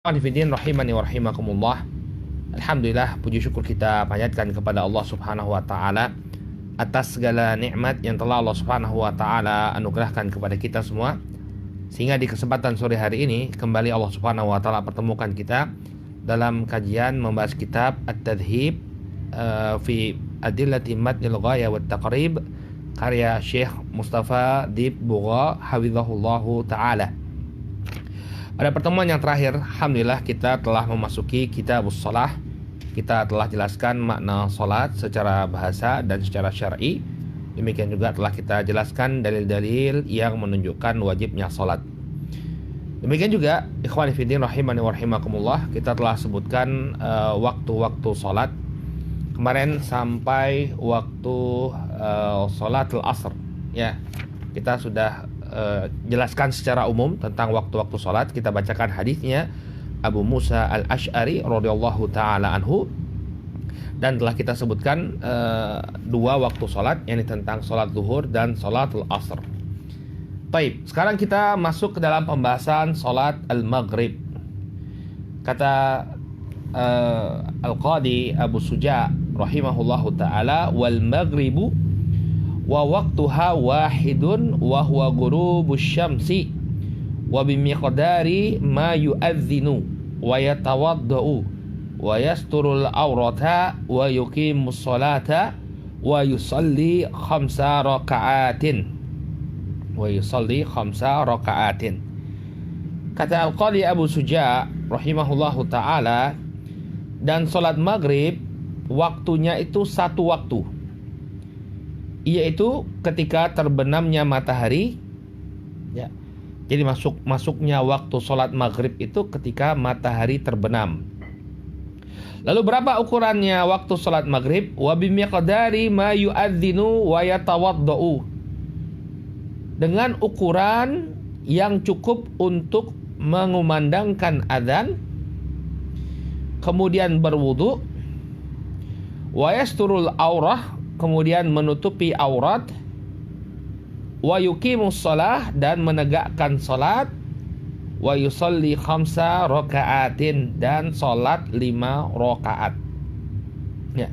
Alhamdulillah rahimani wa rahimakumullah. Alhamdulillah, puji syukur kita panjatkan kepada Allah Subhanahu wa taala atas segala nikmat yang telah Allah Subhanahu wa taala anugerahkan kepada kita semua, sehingga di kesempatan sore hari ini kembali Allah Subhanahu wa taala pertemukan kita dalam kajian membahas kitab At-Tadhhib fi Adillati Matnil Ghaya wat Taqrib karya Syekh Mustafa Dib Bugha hafizahullahu taala. Pada pertemuan yang terakhir, alhamdulillah kita telah memasuki kitabus shalah. Kita telah jelaskan makna salat secara bahasa dan secara syar'i. Demikian juga telah kita jelaskan dalil-dalil yang menunjukkan wajibnya salat. Demikian juga ikhwani fillah rahimani wa rahimakumullah, kita telah sebutkan waktu-waktu salat. Kemarin sampai waktu salatul asr, ya. Kita sudah jelaskan secara umum tentang waktu-waktu salat. Kita bacakan hadisnya Abu Musa al-Ash'ari radhiyallahu taala anhu, dan telah kita sebutkan dua waktu salat, yakni tentang salat zuhur dan salatul asr. Baik, sekarang kita masuk ke dalam pembahasan salat al-maghrib. Kata Al-Qadi Abu Suja rahimahullahu taala, wal maghribu wa waqtuha wahidun wa huwa ghurubus syamsi wa bimiqdari ma yu'adhdhinu wa yatawaddau wa yasturul awrata wa yuqimus salata wa yusalli khamsa raka'atin Kata Al-Qadi Abu Suja rahimahullahu ta'ala, dan salat maghrib waktunya itu satu waktu, yaitu ketika terbenamnya matahari, ya. Jadi masuknya waktu sholat maghrib itu ketika matahari terbenam. Lalu berapa ukurannya waktu sholat maghrib? Wa bimiqdari ma yu'adzinu wa yatawaddau, dengan ukuran yang cukup untuk mengumandangkan adzan, kemudian berwudu, wa yasturul aurah, kemudian menutupi aurat, wa yuqimus shalah, dan menegakkan salat, wa yusalli khamsa raka'atin, dan salat 5 rakaat. Ya.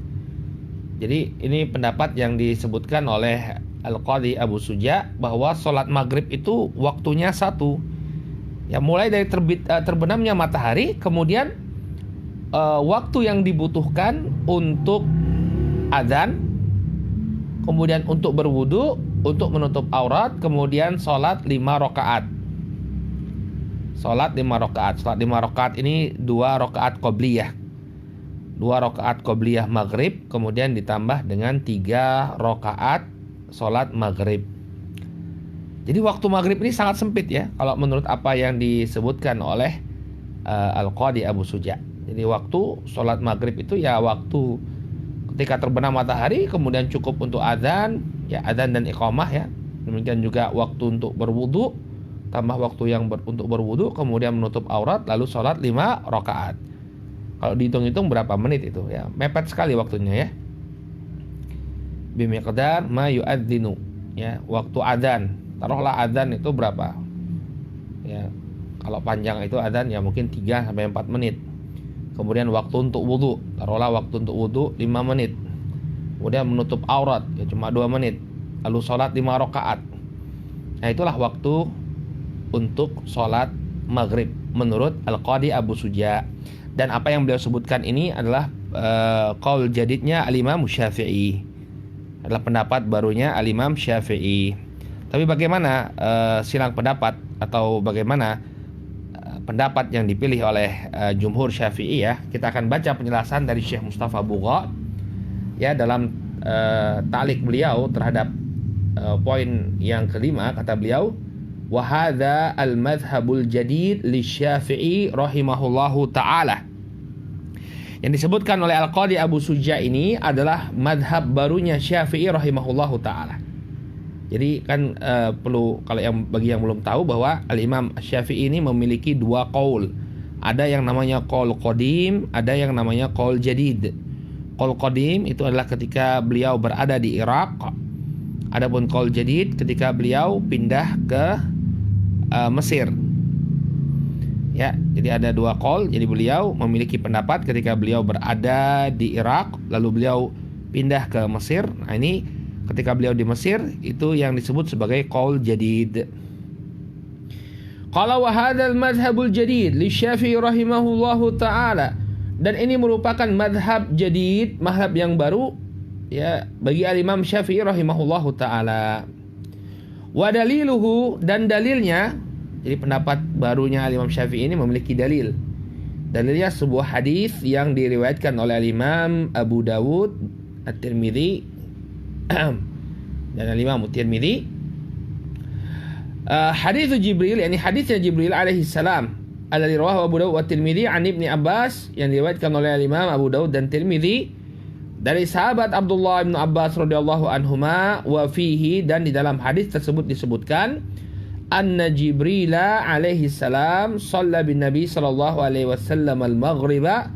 Jadi ini pendapat yang disebutkan oleh Al-Qadi Abu Suja, bahwa salat maghrib itu waktunya satu. Ya, mulai dari terbenamnya matahari, kemudian waktu yang dibutuhkan untuk adzan, kemudian untuk berwudu, untuk menutup aurat, kemudian sholat 5 rakaat. Sholat 5 rakaat. Sholat 5 rakaat ini 2 rakaat qobliyah. 2 rakaat qobliyah maghrib, kemudian ditambah dengan 3 rakaat sholat maghrib. Jadi waktu maghrib ini sangat sempit, ya, kalau menurut apa yang disebutkan oleh Al-Qadi Abu Suja. Jadi waktu sholat maghrib itu ya waktu ketika terbenam matahari, kemudian cukup untuk adzan, ya, adzan dan iqamah, ya. Demikian juga waktu untuk berwudu, tambah waktu yang untuk berwudu, kemudian menutup aurat, lalu sholat 5 rakaat. Kalau dihitung-hitung berapa menit itu, ya, mepet sekali waktunya, ya. Bimiqdar ma yu'adzinu, ya, waktu adzan. Taruhlah adzan itu berapa? Ya, kalau panjang itu adzan ya mungkin 3 sampai 4 menit. Kemudian waktu untuk wudu, taruhlah waktu untuk wudu 5 menit. Kemudian menutup aurat, ya, cuma 2 menit. Lalu sholat 5 rakaat. Nah, itulah waktu untuk sholat maghrib menurut Al-Qadi Abu Suja. Dan apa yang beliau sebutkan ini adalah qaul jadidnya Al-Imam Syafi'i, adalah pendapat barunya Al-Imam Syafi'i. Tapi bagaimana silang pendapat, atau bagaimana pendapat yang dipilih oleh jumhur Syafi'i, ya? Kita akan baca penjelasan dari Syekh Mustafa Bugha, ya, dalam ta'liq beliau terhadap poin yang kelima. Kata beliau, wa hadza al-madhhabul jadid li Syafi'i rahimahullahu taala. Yang disebutkan oleh Al-Qadi Abu Suja ini adalah madhab barunya Syafi'i rahimahullahu taala. Jadi kan perlu, kalau bagi yang belum tahu, bahwa Al-Imam Syafi'i ini memiliki 2 qaul. Ada yang namanya qaul qadim, ada yang namanya qaul jadid. Qaul qadim itu adalah ketika beliau berada di Irak. Adapun qaul jadid ketika beliau pindah ke Mesir. Ya, jadi ada dua qaul. Jadi beliau memiliki pendapat ketika beliau berada di Irak, lalu beliau pindah ke Mesir. Nah, ini ketika beliau di Mesir itu yang disebut sebagai qaul jadid. Qala wa hadzal madhhabul jadid li Syafi'i rahimahullahu taala. Dan ini merupakan madhab jadid, madhab yang baru ya bagi al-Imam Syafi'i rahimahullahu taala. Wa daliluhu, dan dalilnya, jadi pendapat barunya al-Imam Syafi'i ini memiliki dalil. Dalilnya sebuah hadis yang diriwayatkan oleh al-Imam Abu Dawud, At-Tirmidzi dan al-Imam At-Tirmidzi. Hadis Jibril, yakni hadisnya Jibril alaihi salam, alladzi rawahu Abu Dawud wa Tirmidzi an Ibnu Abbas, yang diriwayatkan oleh al-Imam Abu Dawud dan Tirmidzi dari sahabat Abdullah bin Abbas radhiyallahu anhuma, wa fihi, dan di dalam hadis tersebut disebutkan anna Jibril alaihi salam shalla bin Nabi sallallahu alaihi wasallam al-maghriba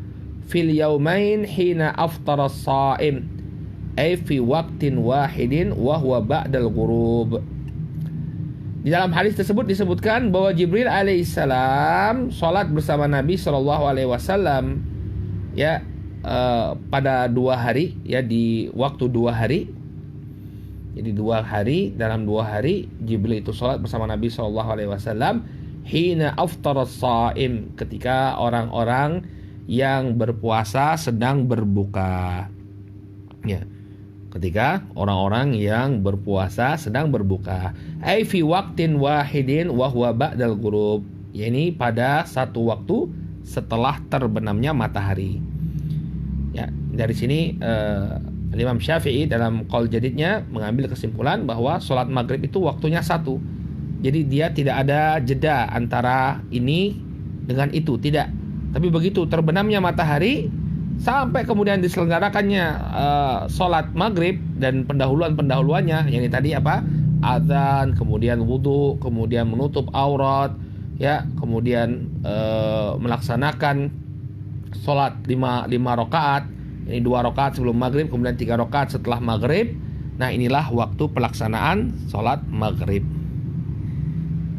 fil yawmain hina aftara as-sha'im ay fi waqtin wahidin wa huwa ba'dal ghurub. Di dalam hadis tersebut disebutkan bahwa Jibril alaihi salam salat bersama Nabi sallallahu alaihi wasallam ya pada 2 hari, ya di waktu 2 hari. Jadi 2 hari, dalam 2 hari Jibril itu sholat bersama Nabi SAW hina aftara as-sha'im, ketika orang-orang yang berpuasa sedang berbuka. Ya, ketika orang-orang yang berpuasa sedang berbuka. Ai fi waqtin wahidin wa huwa ba'dal ghurub, yakni pada satu waktu setelah terbenamnya matahari. Ya, dari sini Imam Syafi'i dalam qaul jadidnya mengambil kesimpulan bahwa sholat maghrib itu waktunya satu. Jadi dia tidak ada jeda antara ini dengan itu, tidak. Tapi begitu terbenamnya matahari sampai kemudian diselenggarakannya sholat maghrib dan pendahuluannya, yang tadi apa? Adzan, kemudian wudu, kemudian menutup aurat, ya, kemudian melaksanakan sholat 5 rakaat, ini 2 rakaat sebelum maghrib, kemudian 3 rakaat setelah maghrib. Nah, inilah waktu pelaksanaan sholat maghrib.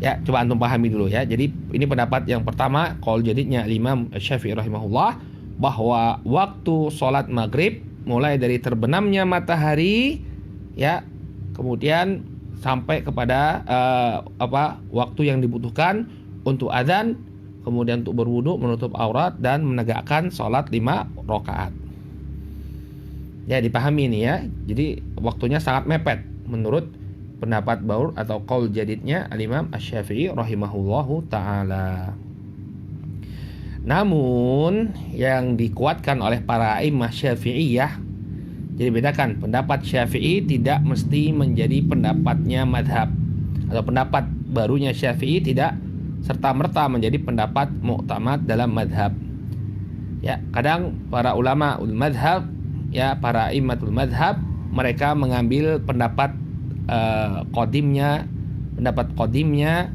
Ya, coba antum pahami dulu ya. Jadi ini pendapat yang pertama, qaul jadidnya Imam Syafi'i rahimahullah, bahwa waktu sholat maghrib mulai dari terbenamnya matahari, ya, kemudian sampai kepada waktu yang dibutuhkan untuk adzan, kemudian untuk berwudu, menutup aurat, dan menegakkan sholat 5 rakaat. Ya, dipahami ini ya. Jadi waktunya sangat mepet menurut pendapat baur atau qaul jadidnya al-Imam Asy-Syafi'i rahimahullahu ta'ala. Namun yang dikuatkan oleh para imam Syafi'iyah, jadi bedakan, pendapat Syafi'i tidak mesti menjadi pendapatnya madhab, atau pendapat barunya Syafi'i tidak serta-merta menjadi pendapat mu'tamad dalam madhab. Ya, kadang para ulama madhab, ya, para imamatul madhab, mereka mengambil pendapat pendapat qadimnya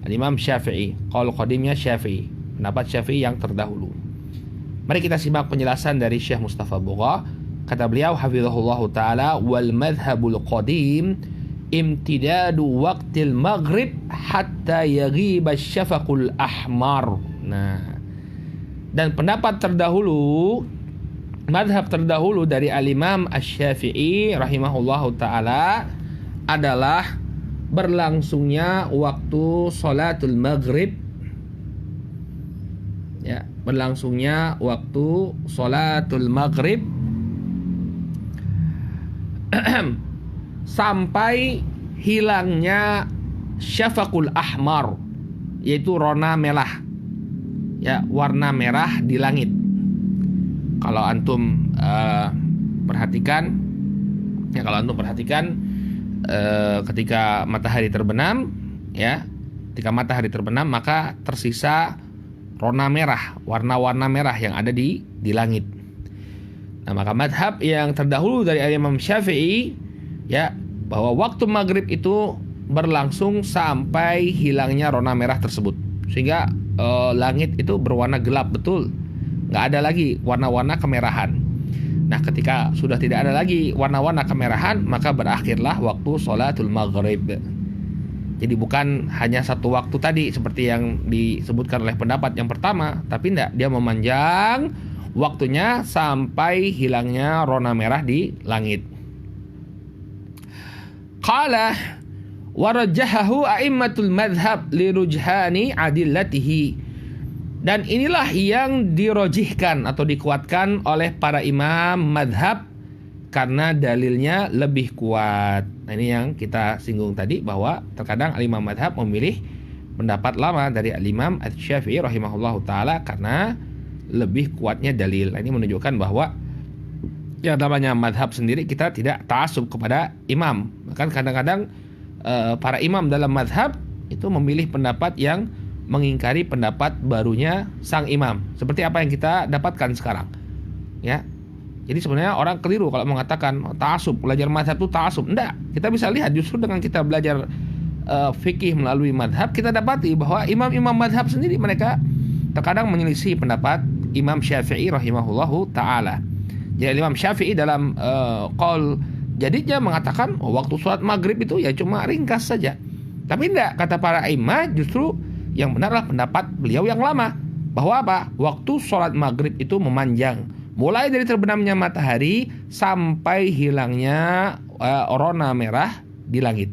Imam Syafi'i, qaul qadimnya Syafi'i, pendapat Syafi'i yang terdahulu. Mari kita simak penjelasan dari Syekh Mustafa Bugha. Kata beliau hafizahullahu ta'ala, wal madhabul qadim imtidadu waqtil maghrib hatta yaghiba syafaqul ahmar. Nah, dan pendapat terdahulu, madhab terdahulu dari al-Imam Asy-Syafi'i rahimahullahu ta'ala adalah berlangsungnya waktu sholatul maghrib, ya, berlangsungnya waktu sholatul maghrib sampai hilangnya syafaqul ahmar, yaitu rona merah, ya, warna merah di langit. Kalau antum perhatikan, ya, ketika matahari terbenam, ya, ketika matahari terbenam maka tersisa rona merah, warna-warna merah yang ada di langit. Nah, maka madhab yang terdahulu dari Imam Syafi'i, ya, bahwa waktu maghrib itu berlangsung sampai hilangnya rona merah tersebut, sehingga langit itu berwarna gelap betul, nggak ada lagi warna-warna kemerahan. Nah, ketika sudah tidak ada lagi warna-warna kemerahan, maka berakhirlah waktu sholatul maghrib. Jadi bukan hanya satu waktu tadi seperti yang disebutkan oleh pendapat yang pertama, tapi enggak, dia memanjang waktunya sampai hilangnya rona merah di langit. Qala warajjahahu a'immatul madhab lirujhani adillatihi. Dan inilah yang dirojihkan atau dikuatkan oleh para imam madhab karena dalilnya lebih kuat. Nah, ini yang kita singgung tadi, bahwa terkadang al-imam madhab memilih pendapat lama dari al-imam Asy-Syafi'i rahimahullahu ta'ala karena lebih kuatnya dalil. Nah, ini menunjukkan bahwa yang namanya madhab sendiri kita tidak ta'assub kepada imam. Bahkan kadang-kadang para imam dalam madhab itu memilih pendapat yang mengingkari pendapat barunya sang imam, seperti apa yang kita dapatkan sekarang, ya. Jadi sebenarnya orang keliru kalau mengatakan ta'assub, belajar madhab itu ta'assub. Enggak, kita bisa lihat justru dengan kita belajar fikih melalui madhab, kita dapati bahwa imam-imam madhab sendiri mereka terkadang menyelisih pendapat Imam Syafi'i rahimahullahu ta'ala. Jadi Imam Syafi'i dalam qaul jadidnya mengatakan waktu sholat maghrib itu ya cuma ringkas saja. Tapi enggak, kata para imam, justru yang benarlah pendapat beliau yang lama, bahwa apa? Waktu sholat maghrib itu memanjang, mulai dari terbenamnya matahari sampai hilangnya rona merah di langit.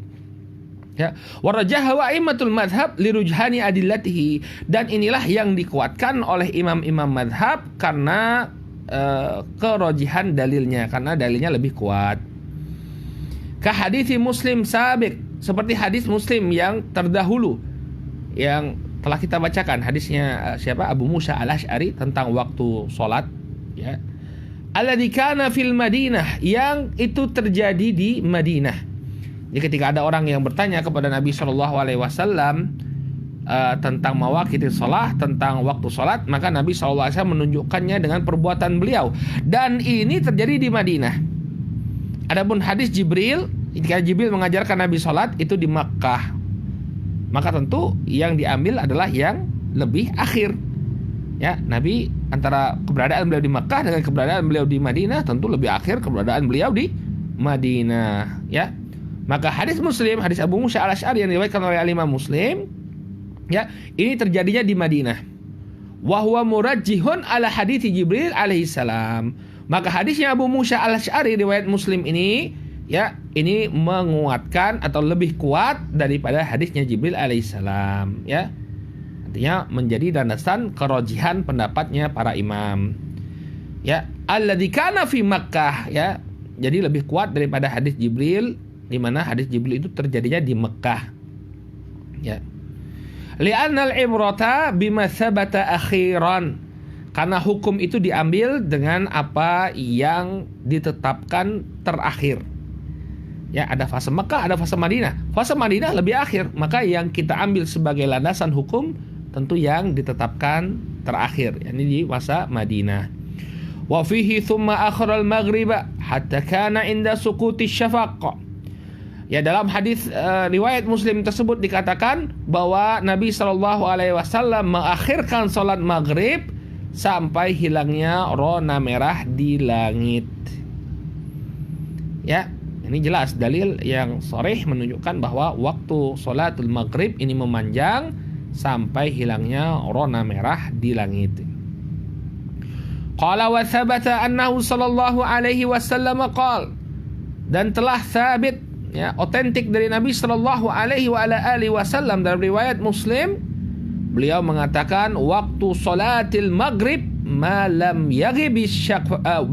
Ya, warajaha a'immatul madhab lirujhani adillatihi. Dan inilah yang dikuatkan oleh imam-imam madhab karena kerojihan dalilnya, karena dalilnya lebih kuat. Ka hadithi Muslim sabiq, seperti hadis Muslim yang terdahulu yang telah kita bacakan, hadisnya siapa? Abu Musa al-Asy'ari tentang waktu sholat, ya. Alladzi kana fil Madinah, yang itu terjadi di Madinah. Jadi ketika ada orang yang bertanya kepada Nabi SAW tentang mawaqitis shalah, tentang waktu sholat, maka Nabi SAW menunjukkannya dengan perbuatan beliau, dan ini terjadi di Madinah. Adapun hadis Jibril, ketika Jibril mengajarkan Nabi sholat itu di Makkah, maka tentu yang diambil adalah yang lebih akhir. Ya, Nabi antara keberadaan beliau di Makkah dengan keberadaan beliau di Madinah, tentu lebih akhir keberadaan beliau di Madinah, ya. Maka hadis Muslim, hadis Abu Musa al-Asy'ari yang diriwayatkan oleh Imam Muslim, ya, ini terjadinya di Madinah. Wa huwa murajjihun ala hadits Jibril alaihi salam. Maka hadisnya Abu Musa al-Asy'ari riwayat Muslim ini, ya, ini menguatkan atau lebih kuat daripada hadisnya Jibril alaihissalam, ya. Artinya menjadi landasan kerojihan pendapatnya para imam. Ya, alladzi kana fi Makkah, ya. Jadi lebih kuat daripada hadis Jibril, di mana hadis Jibril itu terjadinya di Mekah. Ya. Li'anna al-ibrata bima thabata akhiran. Karena hukum itu diambil dengan apa yang ditetapkan terakhir. Ya, ada fase Mekah, ada fase Madinah. Fase Madinah lebih akhir, maka yang kita ambil sebagai landasan hukum tentu yang ditetapkan terakhir, yakni di masa Madinah. Wa fihi thumma akhara al-maghriba hatta kana inda suquti syafaq. Ya, dalam hadis riwayat Muslim tersebut dikatakan bahwa Nabi SAW mengakhirkan salat maghrib sampai hilangnya rona merah di langit. Ya, ini jelas dalil yang sharih menunjukkan bahwa waktu salatul maghrib ini memanjang sampai hilangnya rona merah di langit. Qala wa thabata annahu sallallahu alaihi wasallam qala, dan telah sabit, ya, otentik dari Nabi sallallahu alaihi wasallam dalam riwayat Muslim, beliau mengatakan waktu salatil maghrib ma lam yaghibis syafaq.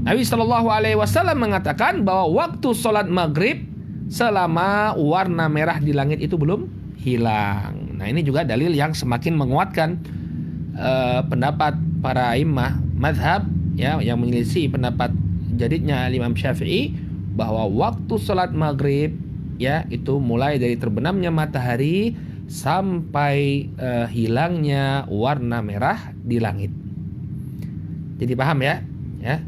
Nabi sallallahu alaihi wasallam mengatakan bahwa waktu salat maghrib selama warna merah di langit itu belum hilang. Nah, ini juga dalil yang semakin menguatkan pendapat para imam mazhab, ya, yang menyelisih pendapat jadidnya Imam Syafi'i, bahwa waktu salat maghrib, ya, itu mulai dari terbenamnya matahari sampai hilangnya warna merah di langit. Jadi paham, ya? Ya.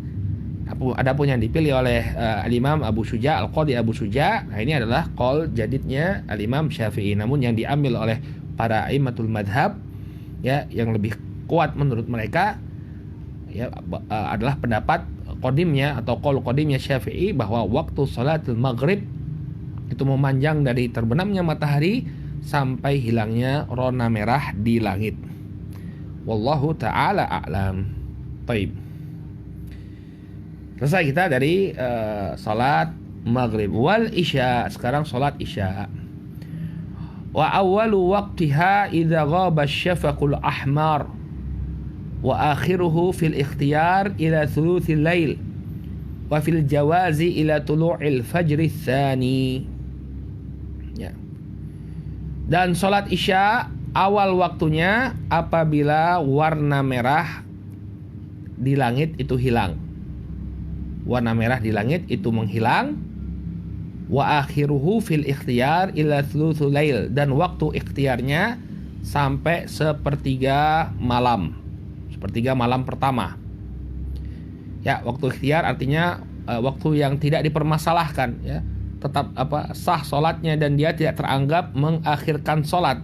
Adapun yang dipilih oleh Al-Imam Abu Syuja, Al-Qadhi Abu Syuja, nah ini adalah qaul jadidnya Al-Imam Syafi'i. Namun yang diambil oleh para imamatul madhab, ya, yang lebih kuat menurut mereka, ya, adalah pendapat qadimnya atau qaul qadimnya Syafi'i, bahwa waktu salatul maghrib itu memanjang dari terbenamnya matahari sampai hilangnya rona merah di langit. Wallahu ta'ala a'lam. Baik. Selesai kita dari salat maghrib. Wal isya, sekarang salat isya. Wa awwalu waqtiha idza ghaba asy-syafaqul ahmar wa akhiruhu fil ikhtiyar ila thuluthil lail wa fil jawazi ila tulu'il fajri tsani. Ya. Dan salat isya awal waktunya apabila warna merah di langit itu hilang. Warna merah di langit itu menghilang. Wa akhiruhu fil ikhtiyar ila thuluthul lail, dan waktu ikhtiarnya sampai sepertiga malam. Sepertiga malam pertama. Ya, waktu ikhtiar artinya waktu yang tidak dipermasalahkan, ya. Tetap sah salatnya dan dia tidak teranggap mengakhirkan salat.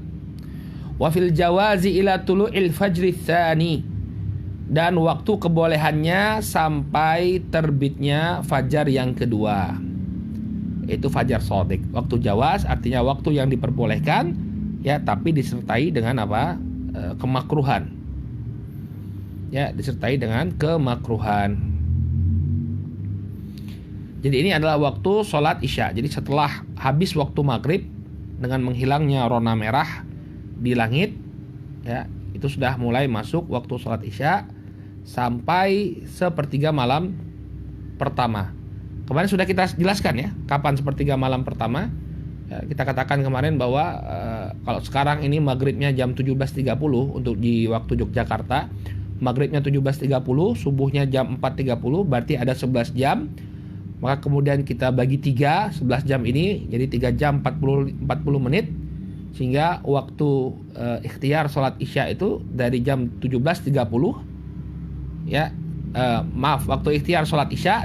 Wa fil jawazi ila tulu'il fajri tsani, dan waktu kebolehannya sampai terbitnya fajar yang kedua. Itu fajar shadiq. Waktu jawaz artinya waktu yang diperbolehkan, ya, tapi disertai dengan kemakruhan. Ya, disertai dengan kemakruhan. Jadi ini adalah waktu sholat isya. Jadi setelah habis waktu maghrib dengan menghilangnya rona merah di langit, ya, itu sudah mulai masuk waktu sholat isya sampai sepertiga malam pertama. Kemarin sudah kita jelaskan, ya, kapan sepertiga malam pertama. Ya, kita katakan kemarin bahwa kalau sekarang ini maghribnya jam 17.30 untuk di waktu Yogyakarta, maghribnya 17.30, subuhnya jam 4.30, berarti ada 11 jam. Maka kemudian kita bagi 3, 11 jam ini jadi 3 jam 40 menit, sehingga waktu ikhtiar sholat isya itu dari jam 17.30, ya, waktu ikhtiar sholat isya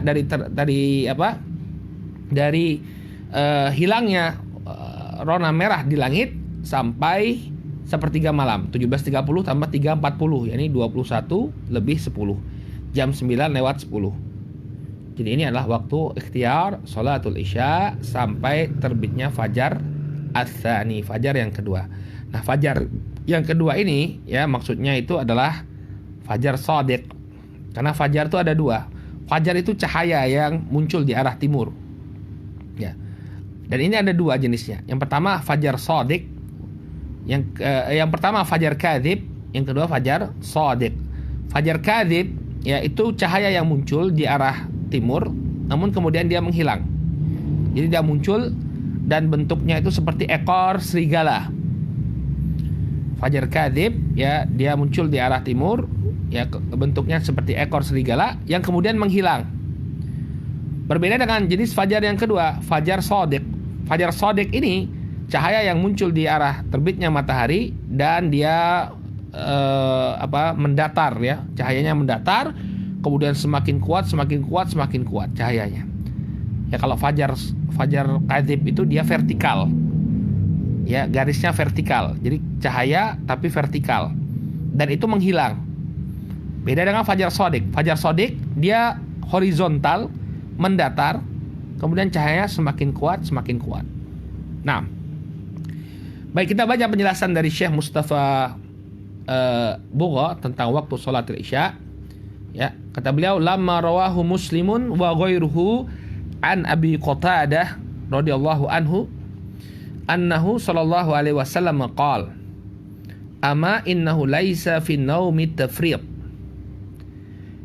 dari hilangnya rona merah di langit sampai sepertiga malam. 17.30 tambah 3.40, yakni 21 lebih 10, jam 9:10. Jadi ini adalah waktu ikhtiar sholatul isya sampai terbitnya fajar ats-tsani, fajar yang kedua. Nah, fajar yang kedua ini, ya, maksudnya itu adalah fajar shadiq. Karena fajar itu ada dua. Fajar itu cahaya yang muncul di arah timur. Ya. Dan ini ada dua jenisnya. Yang pertama fajar shadiq. Yang pertama fajar kadzib, yang kedua fajar shadiq. Fajar kadzib, ya, itu cahaya yang muncul di arah timur, namun kemudian dia menghilang. Jadi dia muncul dan bentuknya itu seperti ekor serigala. Fajar kadzib, ya, dia muncul di arah timur, ya, bentuknya seperti ekor serigala yang kemudian menghilang. Berbeda dengan jenis fajar yang kedua, fajar shadiq. Fajar shadiq ini cahaya yang muncul di arah terbitnya matahari dan dia mendatar, ya, cahayanya mendatar, kemudian semakin kuat cahayanya. Ya, kalau fajar kadzib itu dia vertikal, ya, garisnya vertikal, jadi cahaya tapi vertikal, dan itu menghilang. Beda dengan fajar shadiq. Fajar shadiq dia horizontal, mendatar, kemudian cahayanya semakin kuat. Nah, baik, kita baca penjelasan dari Syekh Mustafa Bugha tentang waktu sholat isya. Ya, kata beliau, lamma rawahu Muslimun wa ghairuhu an Abi Qatadah radhiyallahu anhu annahu sallallahu alaihi wasallam qala ama innahu laisa fi naumi tafriq.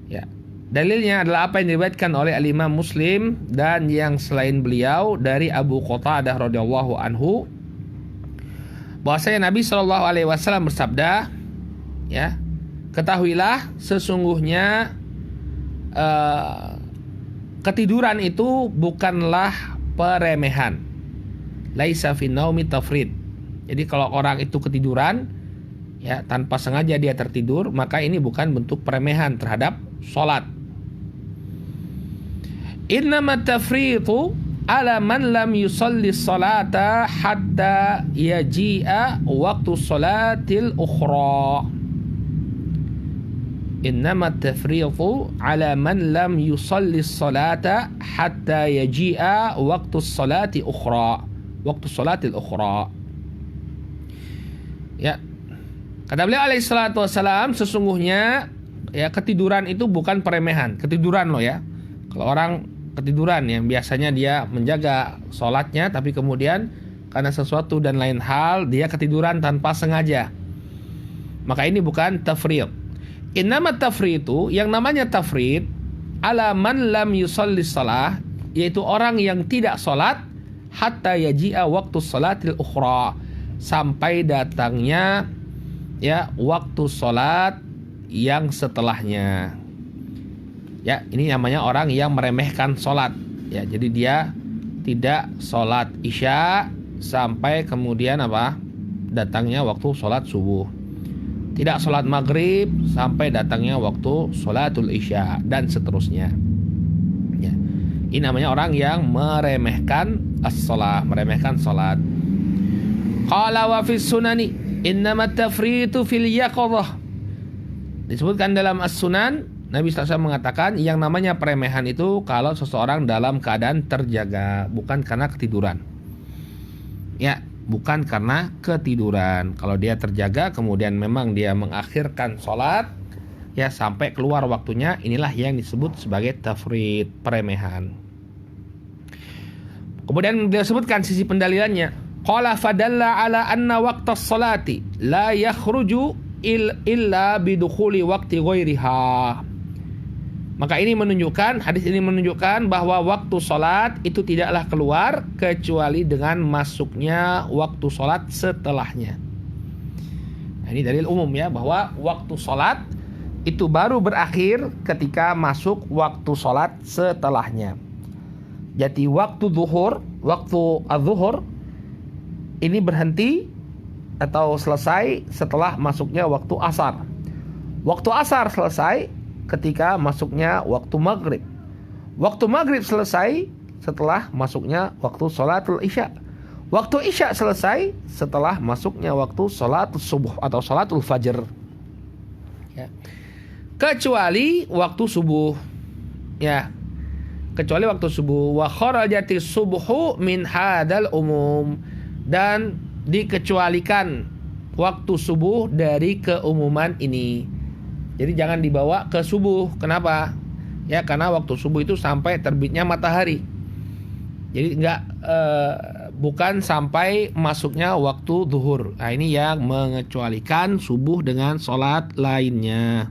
Ya, dalilnya adalah apa yang diriwayatkan oleh Al-Imam Muslim dan yang selain beliau dari Abu Qatadah radhiyallahu anhu, bahwasanya Nabi sallallahu alaihi wasallam bersabda, ya, ketahuilah sesungguhnya ketiduran itu bukanlah peremehan. Laisa fi naumi tafrid. Jadi kalau orang itu ketiduran, ya, tanpa sengaja dia tertidur, maka ini bukan bentuk peremehan terhadap sholat. Innama tafritu ala man lam yusalli salata hatta yaji'a waktu salatil ukhra. Innama tafritu ala man lam yusalli salata hatta yaji'a waktu salati ukhra. waktu salatil ukhra. Ya. Kata beliau alaihi salatu wassalam, sesungguhnya ya ketiduran itu bukan peremehan. Ketiduran loh ya. Kalau orang ketiduran yang biasanya dia menjaga sholatnya, tapi kemudian karena sesuatu dan lain hal dia ketiduran tanpa sengaja, maka ini bukan tafrid. Innama tafrid itu, yang namanya tafrid, ala man lam yusalli shalah, yaitu orang yang tidak sholat hatta yaji'a waktu sholatil ukhra, sampai datangnya ya waktu sholat yang setelahnya. Ya, ini namanya orang yang meremehkan sholat. Ya, jadi dia tidak sholat isya sampai kemudian apa? Datangnya waktu sholat subuh. Tidak sholat maghrib sampai datangnya waktu sholatul isya dan seterusnya. Ya, ini namanya orang yang meremehkan as-sholat, meremehkan sholat. Qala wa fis sunani innamat tafritu fil yaqadhah. Disebutkan dalam as-sunan, Nabi SAW mengatakan yang namanya peremehan itu kalau seseorang dalam keadaan terjaga, bukan karena ketiduran. Ya, bukan karena ketiduran. Kalau dia terjaga kemudian memang dia mengakhirkan sholat ya sampai keluar waktunya, inilah yang disebut sebagai tafrid, peremehan. Kemudian dia sebutkan sisi pendalilannya. Qala fadalla ala anna waqtas salati la yakhruju illa bidukhuli waqti ghairiha. Maka ini menunjukkan, hadis ini menunjukkan bahwa waktu sholat itu tidaklah keluar kecuali dengan masuknya waktu sholat setelahnya. Nah, ini dalil umum ya, bahwa waktu sholat itu baru berakhir ketika masuk waktu sholat setelahnya. Jadi waktu zuhur, waktu az-zuhur ini berhenti atau selesai setelah masuknya waktu asar. Waktu asar selesai ketika masuknya waktu maghrib. Waktu maghrib selesai setelah masuknya waktu sholatul isya. Waktu isya selesai setelah masuknya waktu sholatul subuh atau sholatul fajr. Ya. Kecuali waktu subuh. Ya. Kecuali waktu subuh. Wa kharajati subuhu min hadal umum. Dan dikecualikan waktu subuh dari keumuman ini. Jadi jangan dibawa ke subuh. Kenapa? Ya karena waktu subuh itu sampai terbitnya matahari. Jadi bukan sampai masuknya waktu zuhur. Nah ini yang mengecualikan subuh dengan sholat lainnya.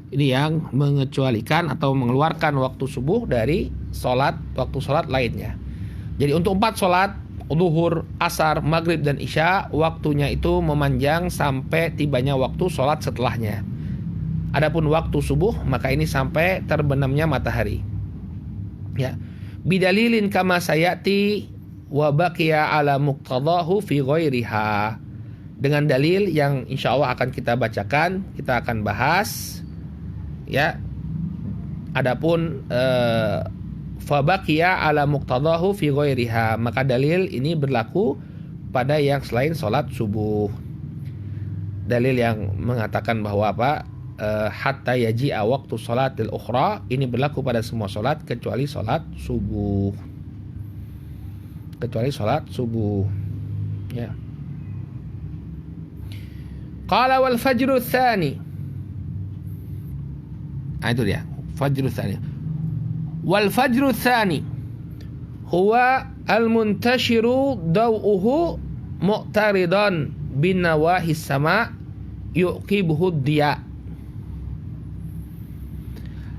Ini yang mengecualikan atau mengeluarkan waktu subuh dari waktu sholat lainnya. Jadi untuk 4 sholat, zuhur, asar, maghrib, dan isya, waktunya itu memanjang sampai tibanya waktu sholat setelahnya. Adapun waktu subuh, maka ini sampai terbenamnya matahari. Ya, bidalilin kama sayati wa baqiya ala muqtadahu fi ghairiha. Dengan dalil yang insya Allah akan kita bacakan, kita akan bahas. Ya, adapun fa baqiya ala muqtadahu fi ghairiha, maka dalil ini berlaku pada yang selain sholat subuh. Dalil yang mengatakan bahwa apa? Hatta yaji'a waktu sholatil ukhra, ini berlaku pada semua sholat kecuali sholat subuh. Kecuali sholat subuh. Ya. Qala wal fajru tsani. Nah itu dia, fajru tsani. Wal fajru tsani huwa al-muntashiru daw'uhu mu'taridan bin nawahis sama yuqibuhu diya.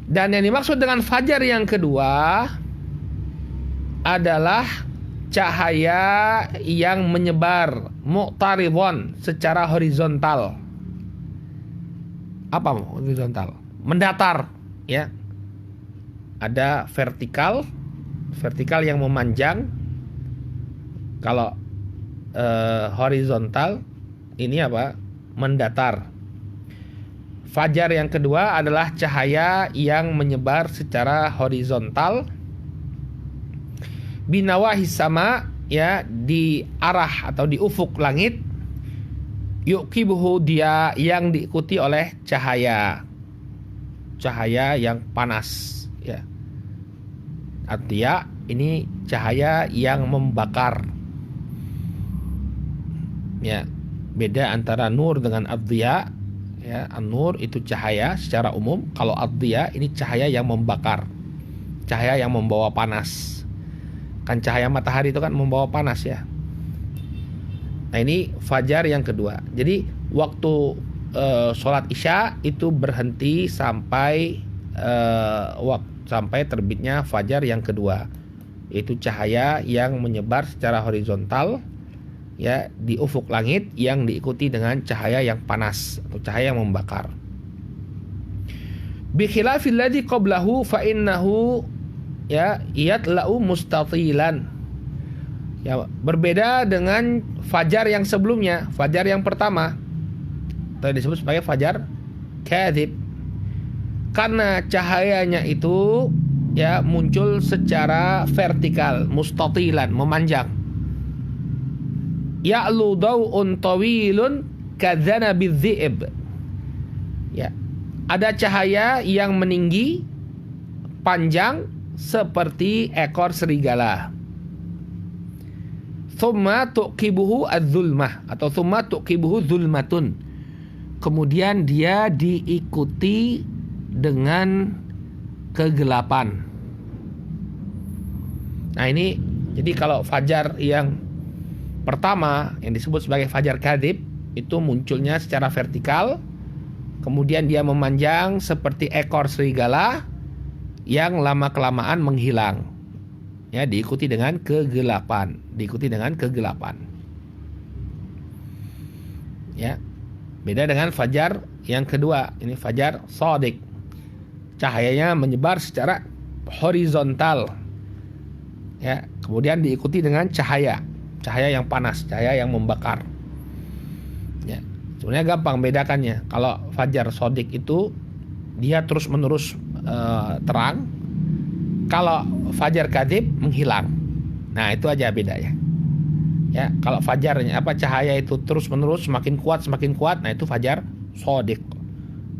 Dan yang dimaksud dengan fajar yang kedua adalah cahaya yang menyebar mu'taridhan, secara horizontal. Apa horizontal? Mendatar, ya. Ada vertikal yang memanjang. Kalau horizontal ini apa? Mendatar. Fajar yang kedua adalah cahaya yang menyebar secara horizontal binawahis sama, ya, di arah atau di ufuk langit, yuqibuhu dia, yang diikuti oleh cahaya yang panas, ya. Artinya ini cahaya yang membakar. Ya, beda antara nur dengan ad-dhiya. Ya, an-nur itu cahaya secara umum. Kalau ad-dhiya ini cahaya yang membakar, cahaya yang membawa panas. Kan cahaya matahari itu kan membawa panas ya. Nah ini fajar yang kedua. Jadi waktu sholat isya itu berhenti sampai sampai terbitnya fajar yang kedua. Itu cahaya yang menyebar secara horizontal ya di ufuk langit yang diikuti dengan cahaya yang panas atau cahaya yang membakar. Bi khilafil ladzi qablahu fa innahu ya yatlau mustatilan. Ya, berbeda dengan fajar yang sebelumnya, fajar yang pertama. Tadi disebut sebagai fajar kadhib. Karena cahayanya itu ya muncul secara vertikal, mustatilan, memanjang. Ya'lu daw'un tawilun kadzanabi dhi'ib. Ya. Ada cahaya yang meninggi, panjang seperti ekor serigala. Thumma tuqibuhu adz-zulmah atau thumma tuqibuhu zulmatun. Kemudian dia diikuti dengan kegelapan. Nah ini jadi kalau fajar yang pertama yang disebut sebagai fajar kadhib itu munculnya secara vertikal, kemudian dia memanjang seperti ekor serigala yang lama-kelamaan menghilang. Ya, diikuti dengan kegelapan, Ya. Beda dengan fajar yang kedua, ini fajar shadiq. Cahayanya menyebar secara horizontal. Ya, kemudian diikuti dengan cahaya yang panas, cahaya yang membakar. Ya, sebenarnya gampang bedakannya. Kalau fajar shadiq itu dia terus-menerus terang. Kalau fajar kadhib menghilang. Nah, itu aja bedanya. Ya, kalau fajarnya cahaya itu terus-menerus semakin kuat, nah itu fajar shadiq.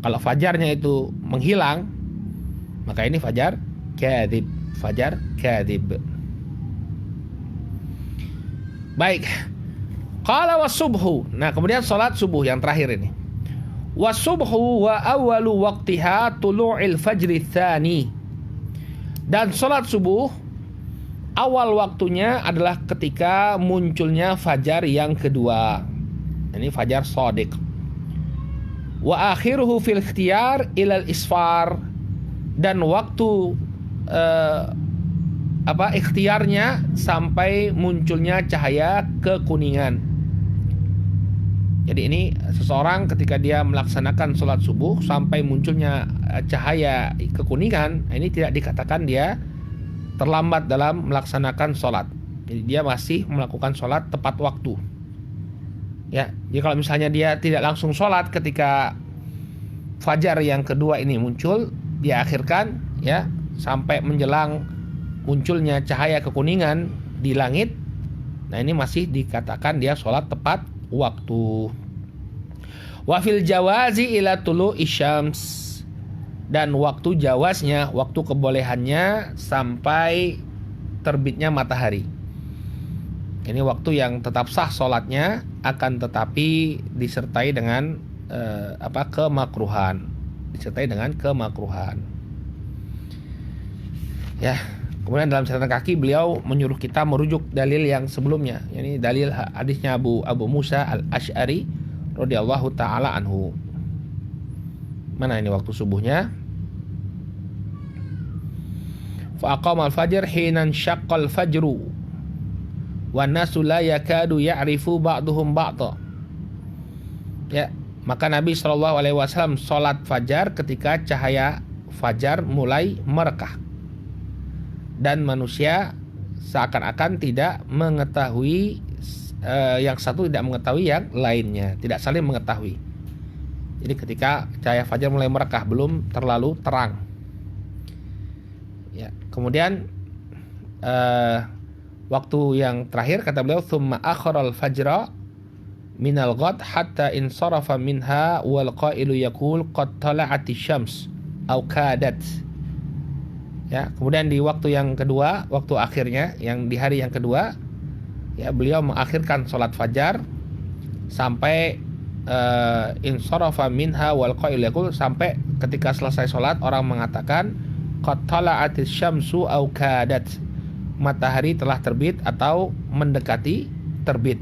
Kalau fajarnya itu menghilang, maka ini fajar kadhib. Baik. Qala was-subhu. Nah, kemudian salat subuh yang terakhir ini. Was-subhu wa awwalu waqtiha tulu'il fajri tsani. Dan salat subuh awal waktunya adalah ketika munculnya fajar yang kedua. Ini fajar shadiq. Wa akhiruhu fil ikhtiyar ilal isfar. Dan waktu ikhtiarnya sampai munculnya cahaya kekuningan. Jadi ini seseorang ketika dia melaksanakan sholat subuh sampai munculnya cahaya kekuningan, ini tidak dikatakan dia terlambat dalam melaksanakan sholat. Jadi dia masih melakukan sholat tepat waktu. Ya, jadi kalau misalnya dia tidak langsung sholat ketika fajar yang kedua ini muncul, dia akhirkan ya sampai menjelang munculnya cahaya kekuningan di langit. Nah ini masih dikatakan dia sholat tepat waktu. Wa fil jawazi ila tulu'i syams. Dan waktu jawaznya, waktu kebolehannya sampai terbitnya matahari. Ini waktu yang tetap sah sholatnya, akan tetapi disertai dengan kemakruhan. Ya. Kemudian dalam catatan kaki beliau menyuruh kita merujuk dalil yang sebelumnya. Ini dalil hadisnya Abu Musa al-Asy'ari radhiyallahu taala anhu. Mana ini waktu subuhnya? Fa aqama al-fajr hina shaqqa al-fajru wan nasu la yakadu ya'rifu ba'duhum ba'dha. Ya, maka Nabi SAW sholat fajar ketika cahaya fajar mulai merekah. Dan manusia seakan-akan tidak mengetahui, yang satu tidak mengetahui yang lainnya, tidak saling mengetahui. Jadi ketika cahaya fajar mulai merekah, belum terlalu terang. Ya, kemudian waktu yang terakhir kata beliau, "Tsumma akharal fajra minal ghad hatta insarafa minha wal qailu yaqul qad tala'ati syams aw kadat." Ya, kemudian di waktu yang kedua, waktu akhirnya yang di hari yang kedua, ya beliau mengakhirkan sholat fajar sampai insarafa minha wal qail yaqul, sampai ketika selesai sholat orang mengatakan qad tala'atis syamsu au kadat, matahari telah terbit atau mendekati terbit.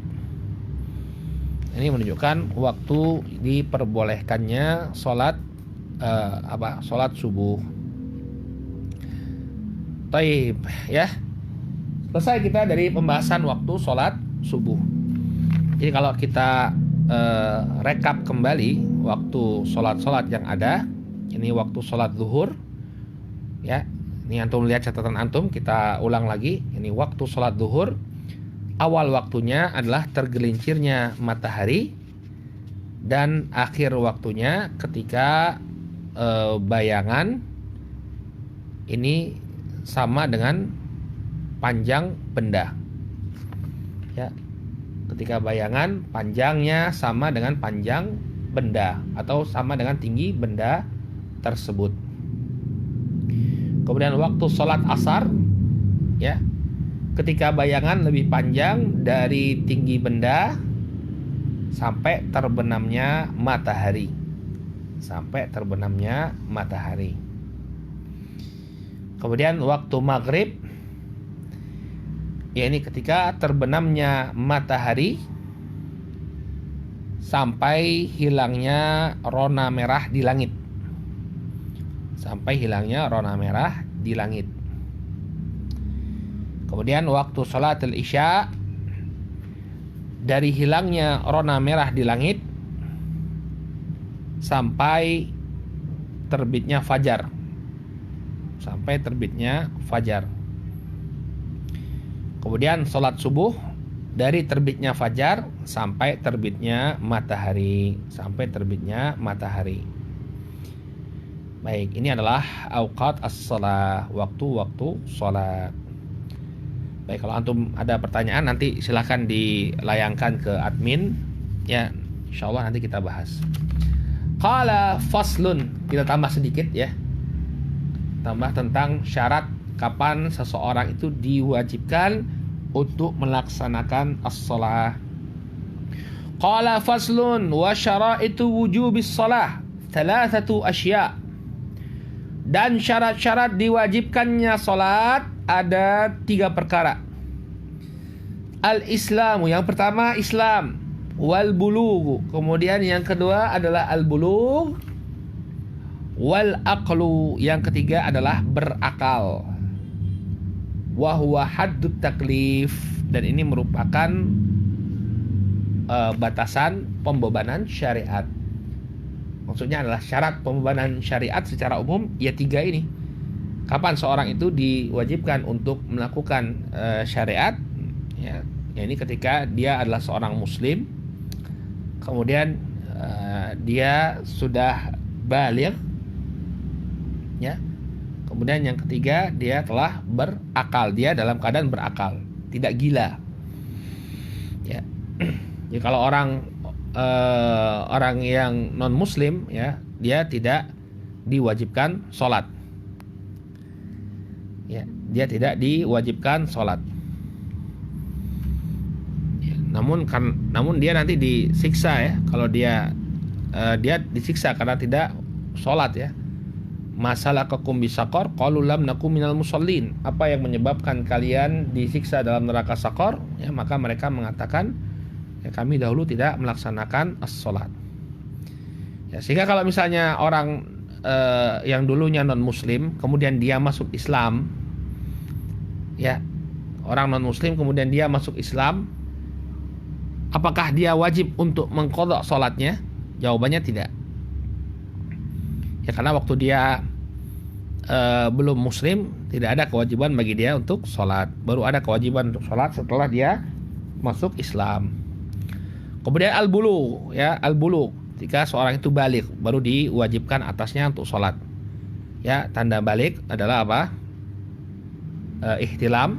Ini menunjukkan waktu diperbolehkannya sholat sholat subuh. Taib, ya. Selesai kita dari pembahasan waktu sholat subuh. Jadi kalau kita rekap kembali waktu sholat-sholat yang ada, ini waktu sholat zuhur, ya. Ini antum lihat catatan antum, kita ulang lagi. Ini waktu sholat zuhur, awal waktunya adalah tergelincirnya matahari, dan akhir waktunya ketika bayangan ini sama dengan panjang benda. Ya, ketika bayangan panjangnya sama dengan panjang benda atau sama dengan tinggi benda tersebut. Kemudian waktu sholat asar, ya, ketika bayangan lebih panjang dari tinggi benda sampai terbenamnya matahari. Sampai terbenamnya matahari. Kemudian waktu maghrib, ya ini ketika terbenamnya matahari sampai hilangnya rona merah di langit. Sampai hilangnya rona merah di langit. Kemudian waktu sholatul isya, dari hilangnya rona merah di langit sampai terbitnya fajar. Sampai terbitnya fajar. Kemudian sholat subuh, dari terbitnya fajar sampai terbitnya matahari. Sampai terbitnya matahari. Baik, ini adalah awqat as-shalah, waktu-waktu sholat. Baik, kalau antum ada pertanyaan nanti silahkan dilayangkan ke admin, ya, insyaallah nanti kita bahas. Qala faslun, kita tambah sedikit ya, tambah tentang syarat kapan seseorang itu diwajibkan untuk melaksanakan as-shalah. Qala faslun wa syara'itu wujubis shalah thalathatu asya'. Dan syarat-syarat diwajibkannya salat ada 3 perkara. Al-Islamu, yang pertama Islam, wal bulugh, kemudian yang kedua adalah al-bulugh, wal aqlu, yang ketiga adalah berakal. Wa huwa haddut taklif, dan ini merupakan batasan pembebanan syariat. Maksudnya adalah syarat pembebanan syariat secara umum ya 3 ini. Kapan seorang itu diwajibkan untuk melakukan syariat, ya ini ketika dia adalah seorang muslim, kemudian dia sudah baligh, ya. Kemudian yang ketiga, dia telah berakal, dia dalam keadaan berakal, tidak gila. Ya. Jadi kalau orang yang non muslim, ya, dia tidak diwajibkan sholat, ya, dia tidak diwajibkan sholat, ya, namun dia nanti disiksa, ya, kalau dia disiksa karena tidak sholat, ya. Masalah kekum bisakor, qalu lam nakum minal musallin, apa yang menyebabkan kalian disiksa dalam neraka sakor, ya, maka mereka mengatakan, ya, kami dahulu tidak melaksanakan as-sholat. Ya, sehingga kalau misalnya orang yang dulunya non muslim kemudian dia masuk Islam, ya, orang non muslim kemudian dia masuk Islam, apakah dia wajib untuk mengqadha sholatnya? Jawabannya tidak. Ya, karena waktu dia belum muslim tidak ada kewajiban bagi dia untuk sholat. Baru ada kewajiban untuk sholat setelah dia masuk Islam. Kemudian al-bulugh, ya, al-bulugh, jika seorang itu baligh baru diwajibkan atasnya untuk sholat. Ya, tanda baligh adalah apa? Ihtilam,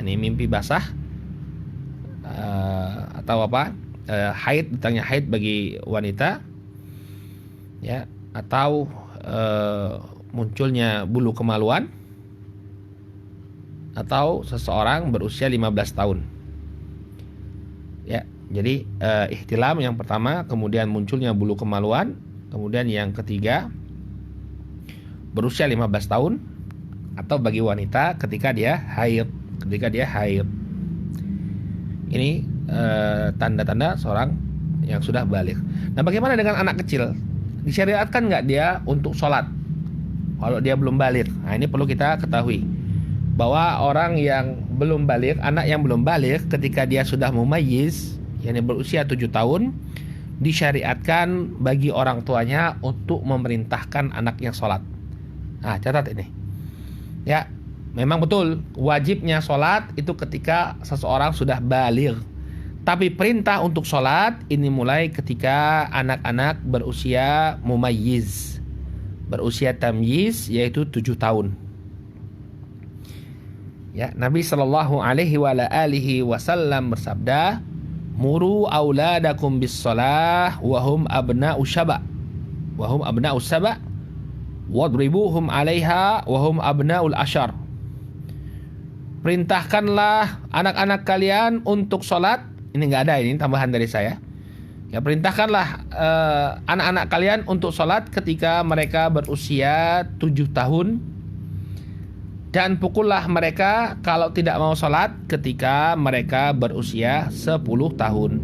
ini mimpi basah, atau apa? Haid, datangnya haid bagi wanita, ya, atau munculnya bulu kemaluan, atau seseorang berusia 15 tahun. Ya, jadi ihtilam yang pertama, kemudian munculnya bulu kemaluan, kemudian yang ketiga berusia 15 tahun, atau bagi wanita ketika dia haid. Ini tanda-tanda seorang yang sudah balik. Nah, bagaimana dengan anak kecil? Disyariatkan nggak dia untuk sholat kalau dia belum balik? Nah, ini perlu kita ketahui bahwa orang yang belum balik, anak yang belum balik, ketika dia sudah mumayyiz, yakni berusia 7 tahun, disyariatkan bagi orang tuanya untuk memerintahkan anaknya sholat. Nah, catat ini. Ya, memang betul wajibnya sholat itu ketika seseorang sudah balik. Tapi perintah untuk sholat ini mulai ketika anak-anak berusia mumayyiz, berusia tamyiz, yaitu 7 tahun. Ya, Nabi Shallallahu Alaihi Wasallam bersabda, "Muru auladakum bis shalah wahum abna'u syaba, wadribuhum 'alaiha wahum abna'ul asyar." Perintahkanlah anak-anak kalian untuk sholat. Ini nggak ada, ini tambahan dari saya. Ya, perintahkanlah anak-anak kalian untuk sholat ketika mereka berusia 7 tahun. Dan pukullah mereka kalau tidak mau sholat ketika mereka berusia 10 tahun.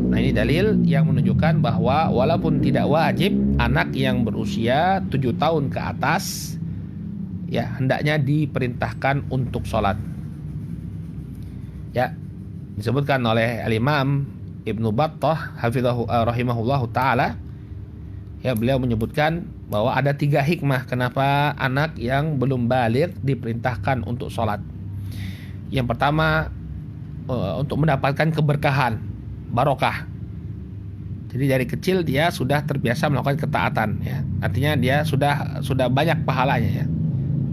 Nah, ini dalil yang menunjukkan bahwa walaupun tidak wajib, anak yang berusia 7 tahun ke atas, ya, hendaknya diperintahkan untuk sholat. Ya, disebutkan oleh Al-Imam Ibnu Battah rahimahullahu ta'ala, ya, beliau menyebutkan bahwa ada 3 hikmah kenapa anak yang belum balik diperintahkan untuk sholat. Yang pertama, untuk mendapatkan keberkahan, barokah. Jadi dari kecil dia sudah terbiasa melakukan ketaatan, ya. Artinya dia sudah banyak pahalanya, ya,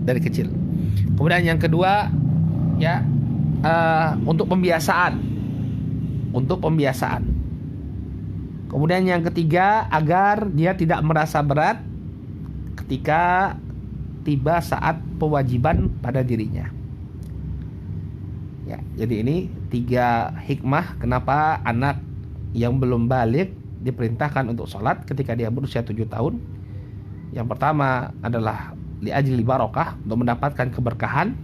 dari kecil. Kemudian yang kedua, ya, untuk pembiasaan. Kemudian yang ketiga, agar dia tidak merasa berat ketika tiba saat kewajiban pada dirinya. Ya, jadi ini 3 hikmah kenapa anak yang belum balik diperintahkan untuk sholat ketika dia berusia 7 tahun. Yang pertama adalah li'ajli barokah, untuk mendapatkan keberkahan.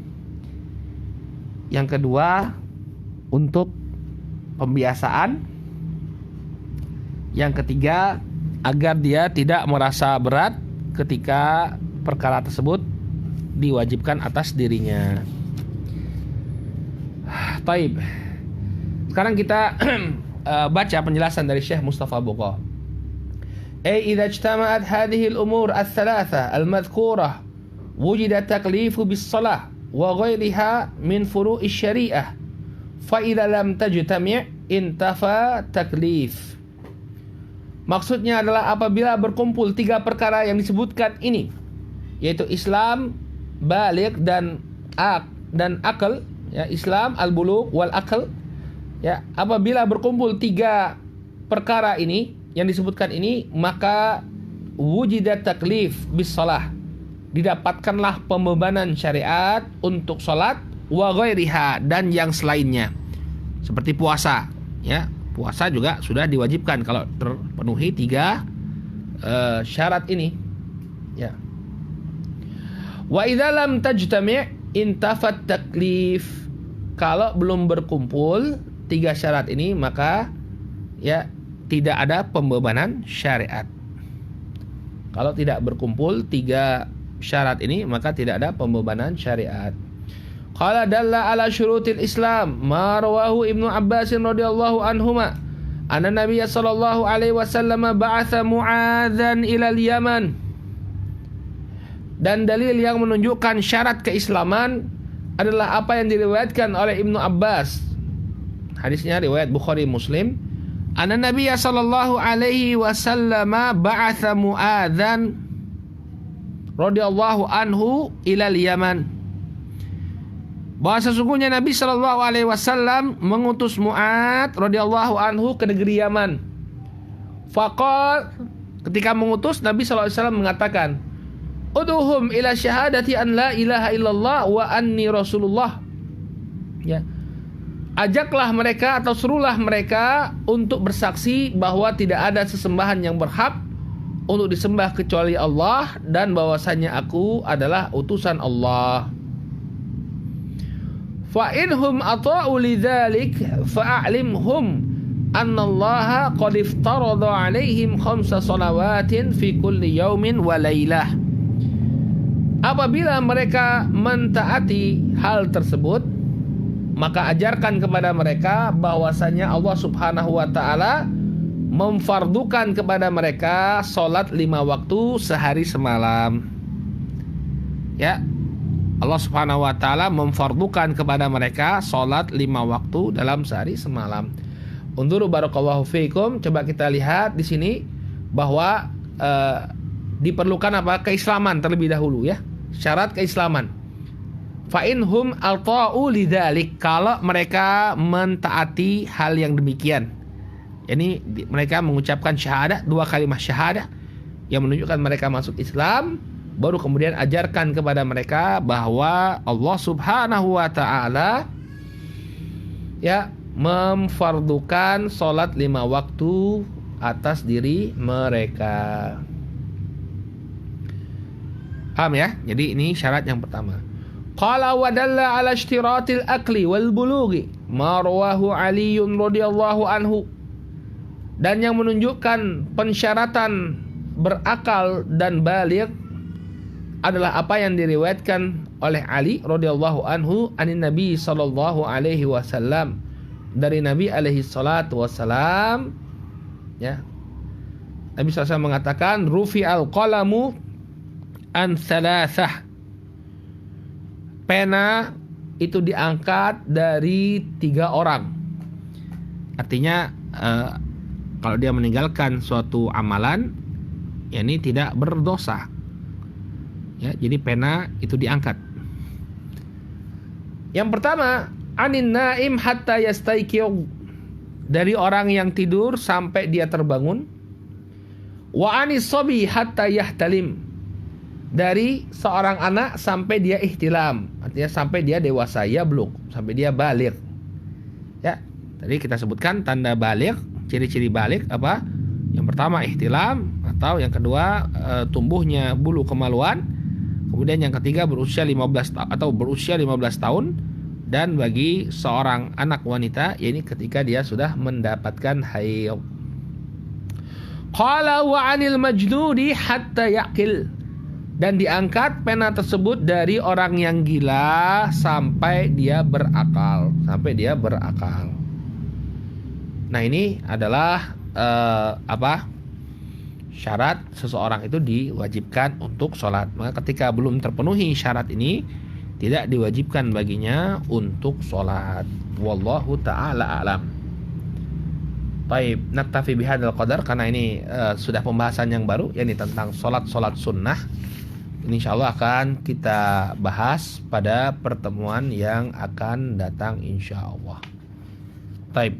Yang kedua, untuk pembiasaan. Yang ketiga, agar dia tidak merasa berat ketika perkara tersebut diwajibkan atas dirinya. Taib. Sekarang kita baca penjelasan dari Syekh Mustafa Buqa. Idza ijtama'at hadhihi al-umur al-thalatha al-madhkurah wujida taklifu bis-shalah wa ghayriha min furu'i syari'ah. Fa idza lam tajtami' intafa taklif. Maksudnya adalah apabila berkumpul 3 perkara yang disebutkan ini, yaitu Islam, balik, dan akal, ya, Islam, al-bulugh wal akal, ya, apabila berkumpul 3 perkara ini yang disebutkan ini, maka wujidat taklif bis shalah, didapatkanlah pembebanan syariat untuk salat, wa ghairiha, dan yang selainnya, seperti puasa, ya. Puasa juga sudah diwajibkan kalau terpenuhi 3 syarat ini, ya. Wa idza lam tajtami' intafat taklif. Kalau belum berkumpul 3 syarat ini, maka, ya, tidak ada pembebanan syariat. Kalau tidak berkumpul 3 syarat ini, maka tidak ada pembebanan syariat. Qala dalla ala syurutil Islam ma rawahu Ibnu Abbas radhiyallahu anhuma anna Nabiy sallallahu alaihi wasallam ba'atha Mu'adzan ila al-Yaman. Dan dalil yang menunjukkan syarat keislaman adalah apa yang diriwayatkan oleh Ibnu Abbas. Hadisnya riwayat Bukhari Muslim. Anna Nabiy sallallahu alaihi wasallam ba'atha Mu'adzan radhiyallahu anhu ila al-Yaman. Bahwa sesungguhnya Nabi Shallallahu Alaihi Wasallam mengutus Mu'adz radhiyallahu anhu ke negeri Yaman. Faqal, ketika mengutus, Nabi Shallallahu Alaihi Wasallam mengatakan, Uduhum ila syahadati an la ilaha illallah wa anni rasulullah. Ya. Ajaklah mereka atau serulah mereka untuk bersaksi bahwa tidak ada sesembahan yang berhak untuk disembah kecuali Allah dan bahwasanya aku adalah utusan Allah. Fa inhum ata'u lidzalik fa'alimhum annallaha qad iftarada 'alaihim khamsa shalawatin fi kulli yaumin wa lailah. Apabila mereka mentaati hal tersebut, maka ajarkan kepada mereka bahwasanya Allah Subhanahu wa taala memfardukan kepada mereka salat 5 waktu sehari semalam. Ya. Allah Subhanahu wa taala memfardukan kepada mereka salat 5 waktu dalam sehari semalam. Unzuru barakallahu fiikum, coba kita lihat di sini bahwa diperlukan apa? Keislaman terlebih dahulu ya. Syarat keislaman. Fa inhum alta'u lidzalik, kalau mereka mentaati hal yang demikian. Ini mereka mengucapkan syahadat, 2 kalimat syahadat yang menunjukkan mereka masuk Islam, baru kemudian ajarkan kepada mereka bahwa Allah Subhanahu wa taala ya memfardukan salat 5 waktu atas diri mereka. Paham ya? Jadi ini syarat yang pertama. Qala wa dalla ala ishtiratil akli wal bulughi ma rawahu Ali radhiyallahu anhu. Dan yang menunjukkan pensyaratan berakal dan baligh adalah apa yang diriwayatkan oleh Ali radhiyallahu anhu anin Nabi sallallahu alaihi wasallam, dari Nabi alaihi salatu wasalam ya. Nabi SAW mengatakan rufi'al qalamu an thalathah, pena itu diangkat dari 3 orang. Artinya kalau dia meninggalkan suatu amalan, ya ini tidak berdosa. Ya, jadi pena itu diangkat. Yang pertama, anin naim hatta yastaiqiz, dari orang yang tidur sampai dia terbangun. Wa anis sabi hatta yahtalim, dari seorang anak sampai dia ihtilam, artinya sampai dia dewasa, ya belum, sampai dia baligh. Ya, tadi kita sebutkan tanda baligh, ciri-ciri baligh apa? Yang pertama ihtilam, atau yang kedua tumbuhnya bulu kemaluan. Kemudian yang ketiga berusia 15 tahun, dan bagi seorang anak wanita ini ketika dia sudah mendapatkan haid. Qala wa 'anil majnuni hatta yaqil, dan diangkat pena tersebut dari orang yang gila sampai dia berakal, Nah, ini adalah syarat seseorang itu diwajibkan untuk sholat. Maka ketika belum terpenuhi syarat ini, tidak diwajibkan baginya untuk sholat. Wallahu ta'ala a'lam. Baik, naktafi bihadzal qadar, karena ini sudah pembahasan yang baru, yakni tentang sholat sunnah. Ini insyaallah akan kita bahas pada pertemuan yang akan datang insyaallah. Baik,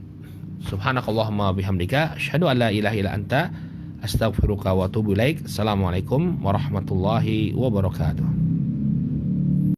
subhanakallahumma bihamdika asyhadu an la ilaha illa anta astaghfiruka wa atubu ilaik. Assalamualaikum warahmatullahi wabarakatuh.